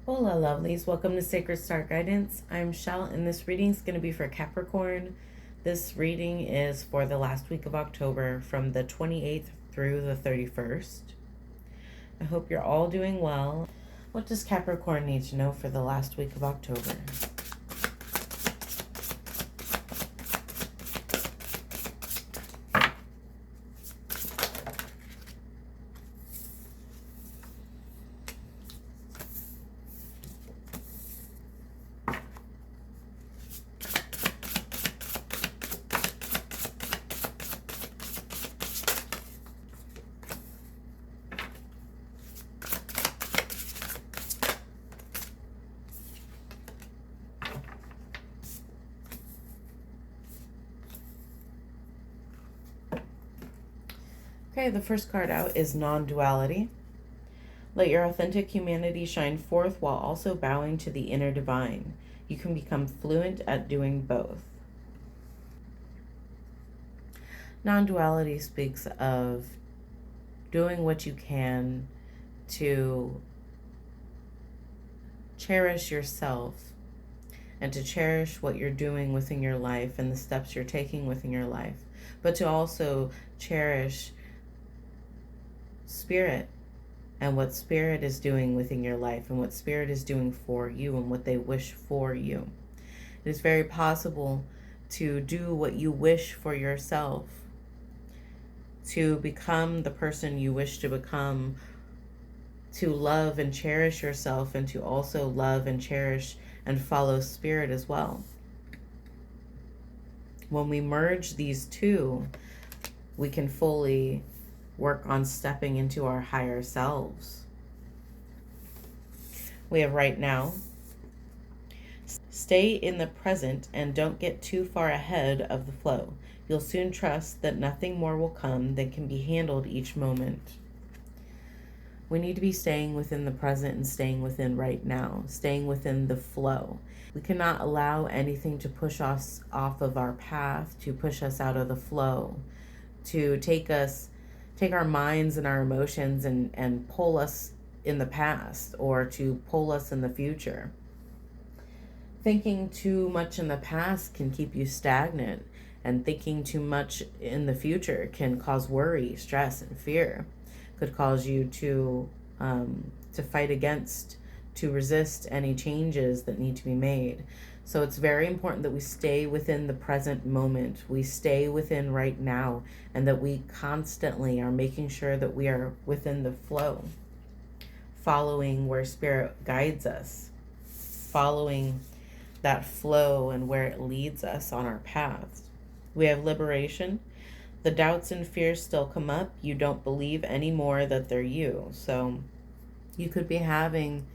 Hola lovelies, welcome to Sacred Star Guidance. I'm Shel and this reading is going to be for Capricorn. This reading is for the last week of October from the 28th through the 31st. I hope you're all doing well. What does Capricorn need to know for the last week of October? Okay, the first card out is non-duality. Let your authentic humanity shine forth while also bowing to the inner divine. You can become fluent at doing both. Non-duality speaks of doing what you can to cherish yourself and to cherish what you're doing within your life and the steps you're taking within your life, but to also cherish spirit and what spirit is doing within your life and what spirit is doing for you and what they wish for you. It is very possible to do what you wish for yourself, to become the person you wish to become, to love and cherish yourself, and to also love and cherish and follow spirit as well. When we merge these two, we can fully work on stepping into our higher selves. We have right now. Stay in the present and don't get too far ahead of the flow. You'll soon trust that nothing more will come than can be handled each moment. We need to be staying within the present and staying within right now, staying within the flow. We cannot allow anything to push us off of our path, to push us out of the flow, to take our minds and our emotions and pull us in the past or to pull us in the future. Thinking too much in the past can keep you stagnant, and thinking too much in the future can cause worry, stress, and fear. Could cause you to fight against, to resist any changes that need to be made. So it's very important that we stay within the present moment. We stay within right now, and that we constantly are making sure that we are within the flow, following where spirit guides us, following that flow and where it leads us on our paths. We have liberation. The doubts and fears still come up. You don't believe anymore that they're you. So you could be having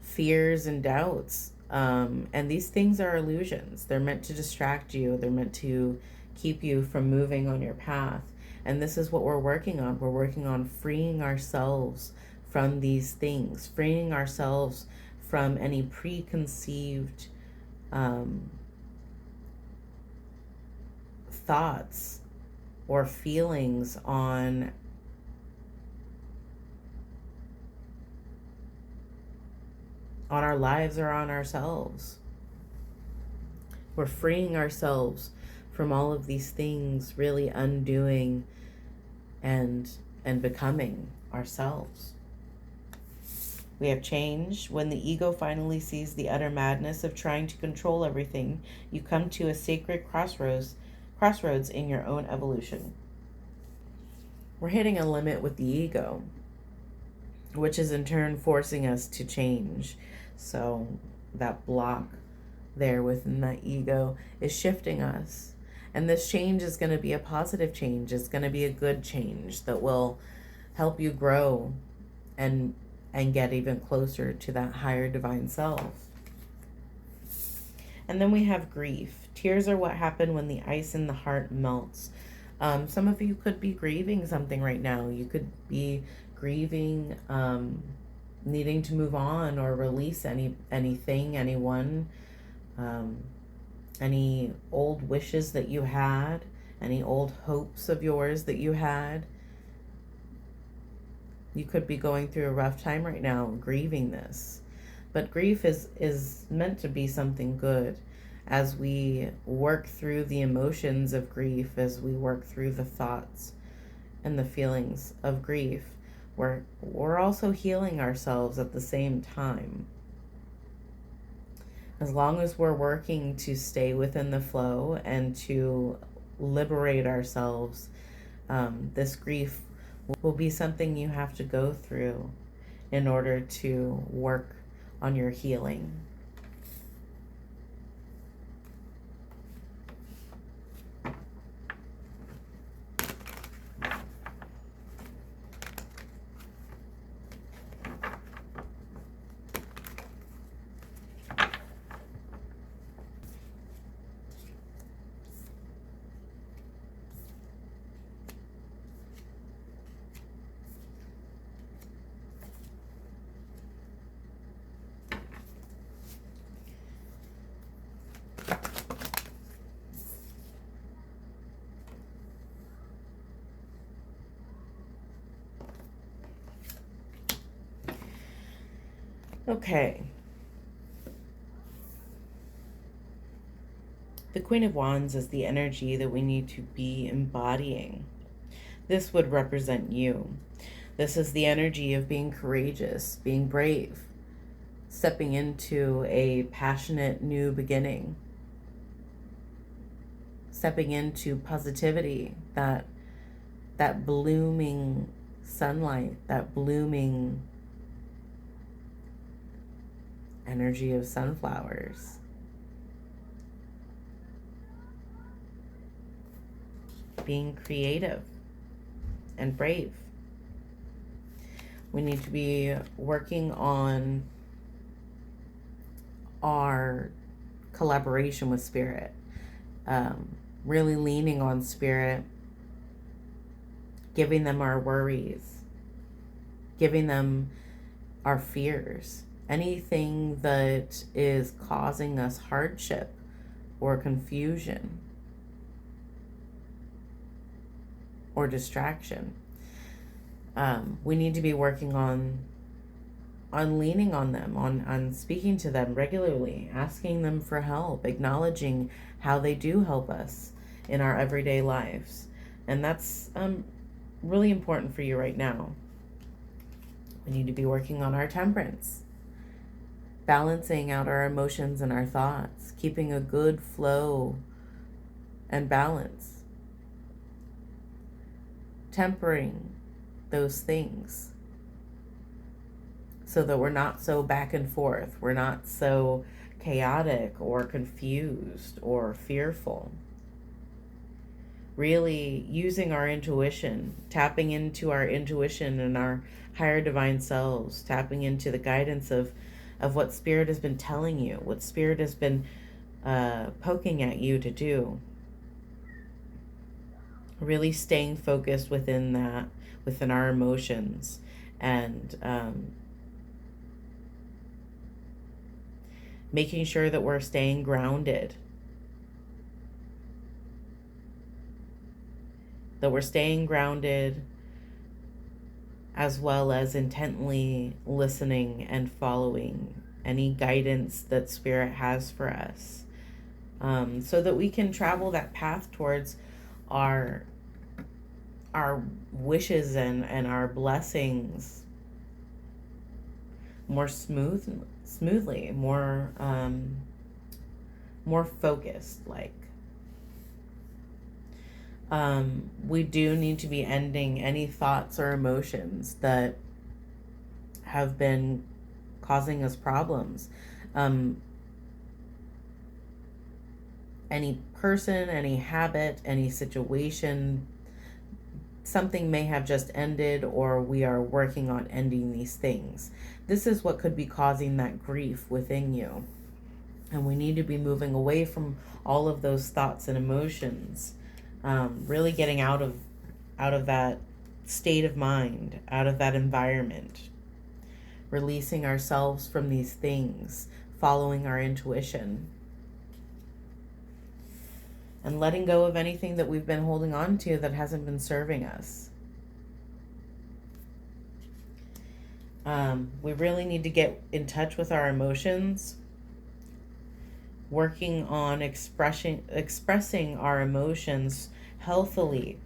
fears and doubts. And these things are illusions. They're meant to distract you. They're meant to keep you from moving on your path. And this is what we're working on. We're working on freeing ourselves from these things, freeing ourselves from any preconceived thoughts or feelings on our lives or on ourselves. We're freeing ourselves from all of these things, really undoing and becoming ourselves. We have change. When the ego finally sees the utter madness of trying to control everything, you come to a sacred crossroads in your own evolution. We're hitting a limit with the ego, which is in turn forcing us to change. So that block there within that ego is shifting us. And this change is going to be a positive change. It's going to be a good change that will help you grow and get even closer to that higher divine self. And then we have grief. Tears are what happen when the ice in the heart melts. Some of you could be grieving something right now. You could be grieving, needing to move on or release anything, anyone, any old wishes that you had, any old hopes of yours that you had. You could be going through a rough time right now, grieving this. But grief is meant to be something good. As we work through the emotions of grief, as we work through the thoughts and the feelings of grief, we're also healing ourselves at the same time. As long as we're working to stay within the flow and to liberate ourselves, this grief will be something you have to go through in order to work on your healing. Okay. The Queen of Wands is the energy that we need to be embodying. This would represent you. This is the energy of being courageous, being brave, stepping into a passionate new beginning, stepping into positivity, that blooming sunlight, that blooming energy of sunflowers. Being creative and brave. We need to be working on our collaboration with Spirit, really leaning on Spirit, giving them our worries, giving them our fears, anything that is causing us hardship or confusion or distraction. We need to be working on leaning on them, on speaking to them regularly, asking them for help, acknowledging how they do help us in our everyday lives. And that's really important for you right now. We need to be working on our temperance, balancing out our emotions and our thoughts, keeping a good flow and balance, tempering those things so that we're not so back and forth, we're not so chaotic or confused or fearful. Really using our intuition, tapping into our intuition and our higher divine selves, tapping into the guidance of what Spirit has been telling you, what Spirit has been poking at you to do. Really staying focused within that, within our emotions, and making sure that we're staying grounded, as well as intently listening and following any guidance that Spirit has for us, so that we can travel that path towards our wishes and our blessings more smoothly, more focused. We do need to be ending any thoughts or emotions that have been causing us problems. Any person, any habit, any situation, something may have just ended, or we are working on ending these things. This is what could be causing that grief within you. And we need to be moving away from all of those thoughts and emotions, really getting out of that state of mind, out of that environment, releasing ourselves from these things, following our intuition, and letting go of anything that we've been holding on to that hasn't been serving us. We really need to get in touch with our emotions, working on expressing our emotions healthily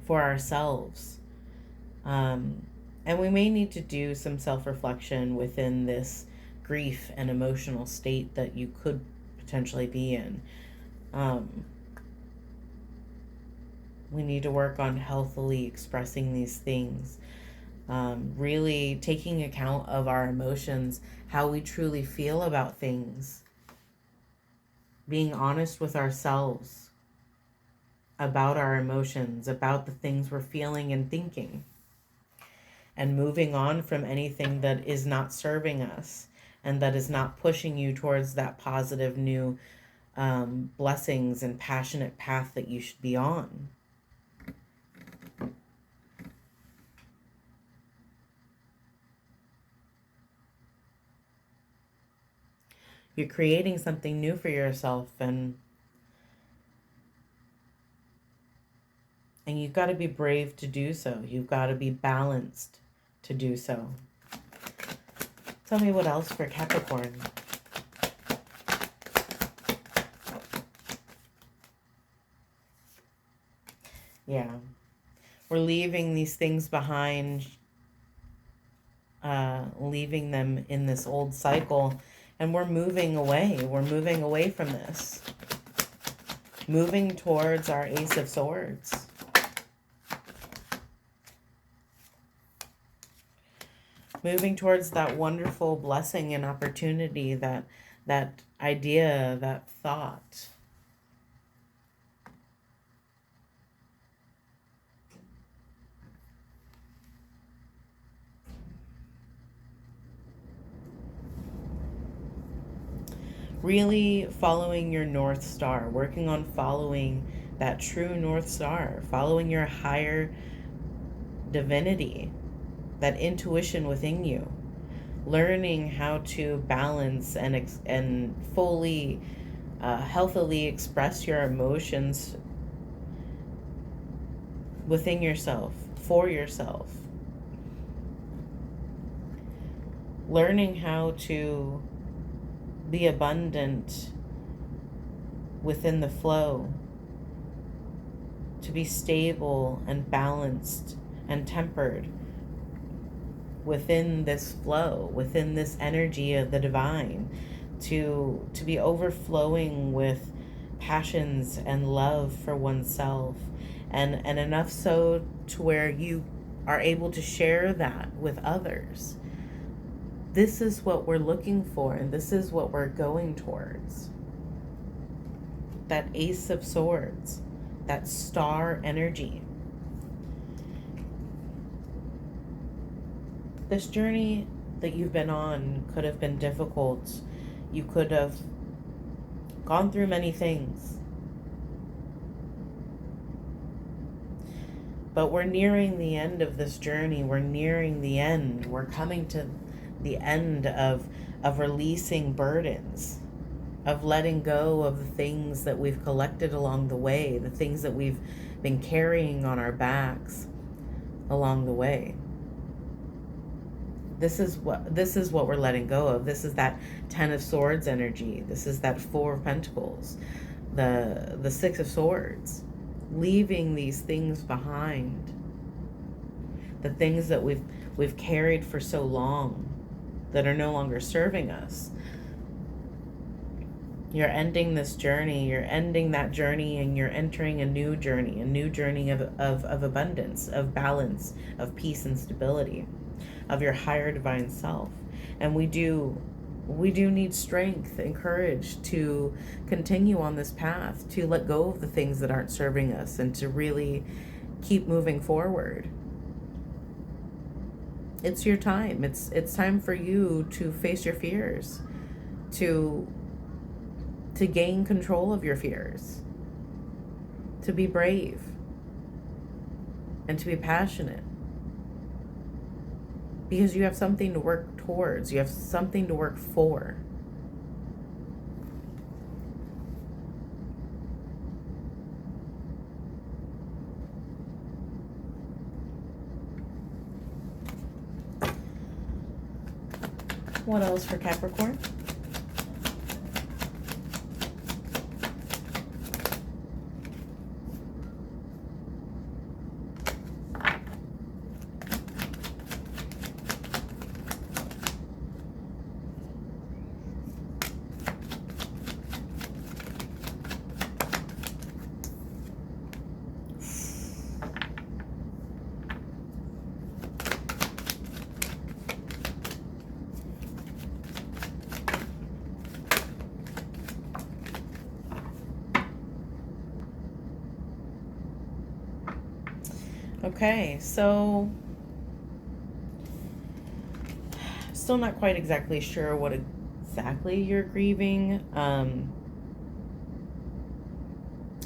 for ourselves. And we may need to do some self-reflection within this grief and emotional state that you could potentially be in. We need to work on healthily expressing these things, really taking account of our emotions, how we truly feel about things, being honest with ourselves about our emotions, about the things we're feeling and thinking, and moving on from anything that is not serving us and that is not pushing you towards that positive new blessings and passionate path that you should be on. You're creating something new for yourself, and you've got to be brave to do so. You've got to be balanced to do so. Tell me what else for Capricorn. Yeah. We're leaving these things behind, leaving them in this old cycle, and we're moving away. We're moving away from this. Moving towards our Ace of Swords. Moving towards that wonderful blessing and opportunity, that idea, that thought. Really following your North Star, working on following that true North Star, following your higher divinity, that intuition within you, learning how to balance and fully, healthily express your emotions within yourself, for yourself, learning how to be abundant within the flow, to be stable and balanced and tempered within this flow, within this energy of the divine, to be overflowing with passions and love for oneself, and enough so to where you are able to share that with others. This is what we're looking for, and this is what we're going towards. That Ace of Swords, that star energy. This journey that you've been on could have been difficult. You could have gone through many things. But we're nearing the end of this journey. We're nearing the end. We're coming to the end of releasing burdens, of letting go of the things that we've collected along the way, the things that we've been carrying on our backs along the way. This is what we're letting go of. This is that Ten of Swords energy. This is that Four of Pentacles, the Six of Swords, leaving these things behind. The things that we've carried for so long that are no longer serving us. You're ending this journey, you're ending that journey, and you're entering a new journey of abundance, of balance, of peace and stability, of your higher divine self. And we do need strength and courage to continue on this path, to let go of the things that aren't serving us, and to really keep moving forward. It's your time. It's time for you to face your fears, to gain control of your fears, to be brave, and to be passionate. Because you have something to work towards. You have something to work for. What else for Capricorn? Okay, so still not quite exactly sure what exactly you're grieving.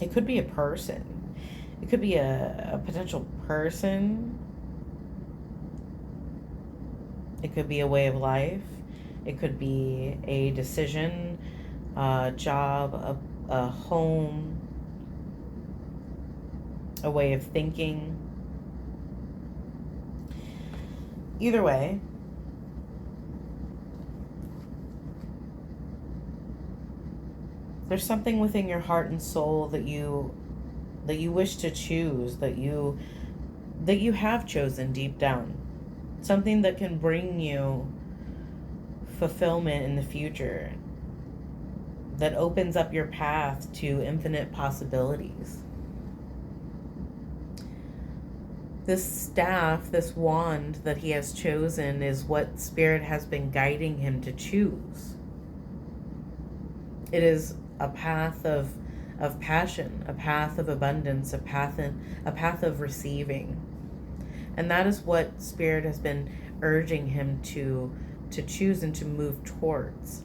It could be a person. It could be a potential person. It could be a way of life. It could be a decision, a job, a home, a way of thinking. Either way, there's something within your heart and soul that you wish to choose, that you have chosen deep down. Something that can bring you fulfillment in the future, that opens up your path to infinite possibilities. This staff, this wand that he has chosen, is what Spirit has been guiding him to choose. It is a path of passion, a path of abundance, a path of receiving. And that is what Spirit has been urging him to choose and to move towards.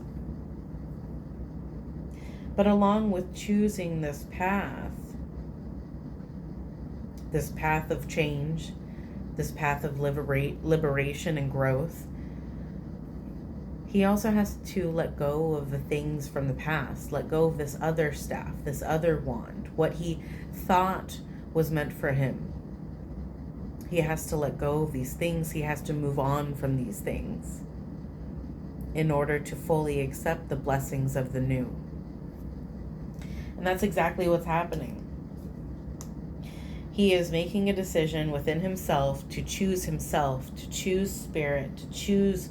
But along with choosing this path of change, this path of liberation and growth, he also has to let go of the things from the past, let go of this other staff, this other wand, what he thought was meant for him. He has to let go of these things. He has to move on from these things in order to fully accept the blessings of the new. And that's exactly what's happening. He is making a decision within himself, to choose Spirit, to choose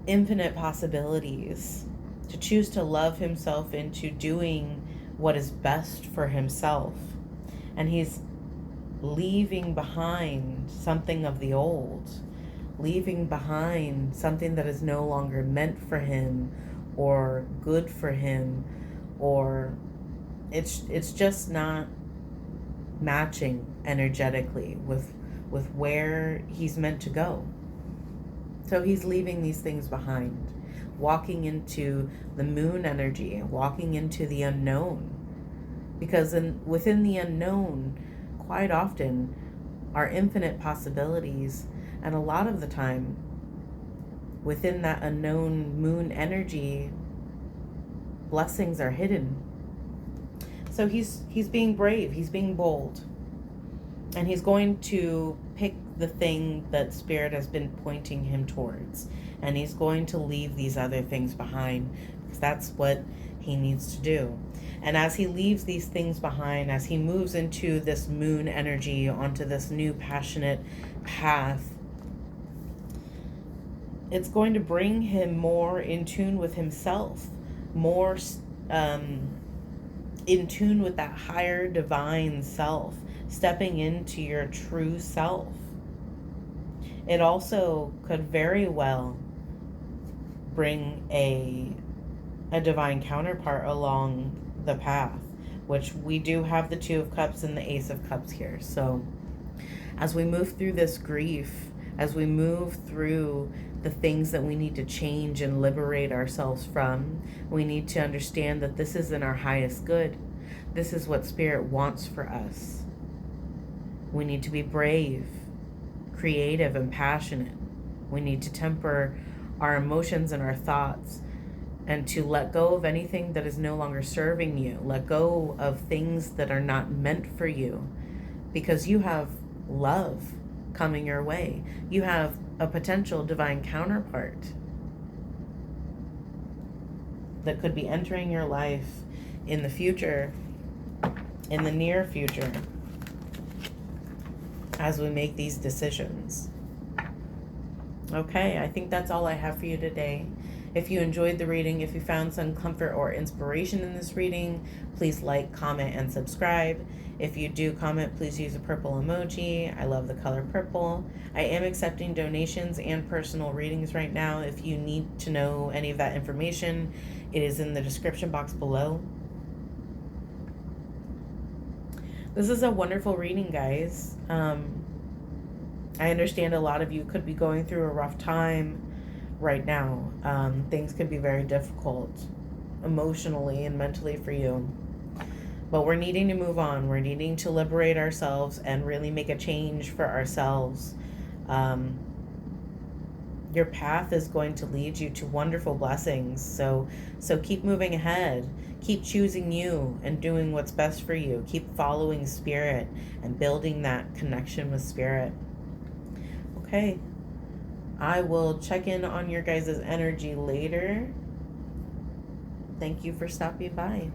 infinite possibilities, to choose to love himself into doing what is best for himself. And he's leaving behind something of the old, leaving behind something that is no longer meant for him or good for him, or it's just not matching energetically with where he's meant to go. So he's leaving these things behind, walking into the moon energy, walking into the unknown. Because within the unknown, quite often, are infinite possibilities. And a lot of the time, within that unknown moon energy, blessings are hidden. So he's being brave, he's being bold. And he's going to pick the thing that Spirit has been pointing him towards. And he's going to leave these other things behind, because that's what he needs to do. And as he leaves these things behind, as he moves into this moon energy, onto this new passionate path, it's going to bring him more in tune with himself, more in tune with that higher divine self, stepping into your true self. It also could very well bring a divine counterpart along the path, which we do have the Two of Cups and the Ace of Cups here. So as we move through this grief, as we move through the things that we need to change and liberate ourselves from, we need to understand that this is in our highest good. This is what Spirit wants for us. We need to be brave, creative, and passionate. We need to temper our emotions and our thoughts, and to let go of anything that is no longer serving you. Let go of things that are not meant for you, because you have love coming your way. You have a potential divine counterpart. that could be entering your life in the future, in the near future, as we make these decisions. Okay, I think that's all I have for you today. If you enjoyed the reading, if you found some comfort or inspiration in this reading, please like, comment, and subscribe. If you do comment, please use a purple emoji. I love the color purple. I am accepting donations and personal readings right now. If you need to know any of that information, it is in the description box below. This is a wonderful reading, guys. I understand a lot of you could be going through a rough time right now. Things could be very difficult emotionally and mentally for you. But we're needing to move on. We're needing to liberate ourselves and really make a change for ourselves. Your path is going to lead you to wonderful blessings. So keep moving ahead. Keep choosing you and doing what's best for you. Keep following spirit and building that connection with spirit. Okay. I will check in on your guys' energy later. Thank you for stopping by.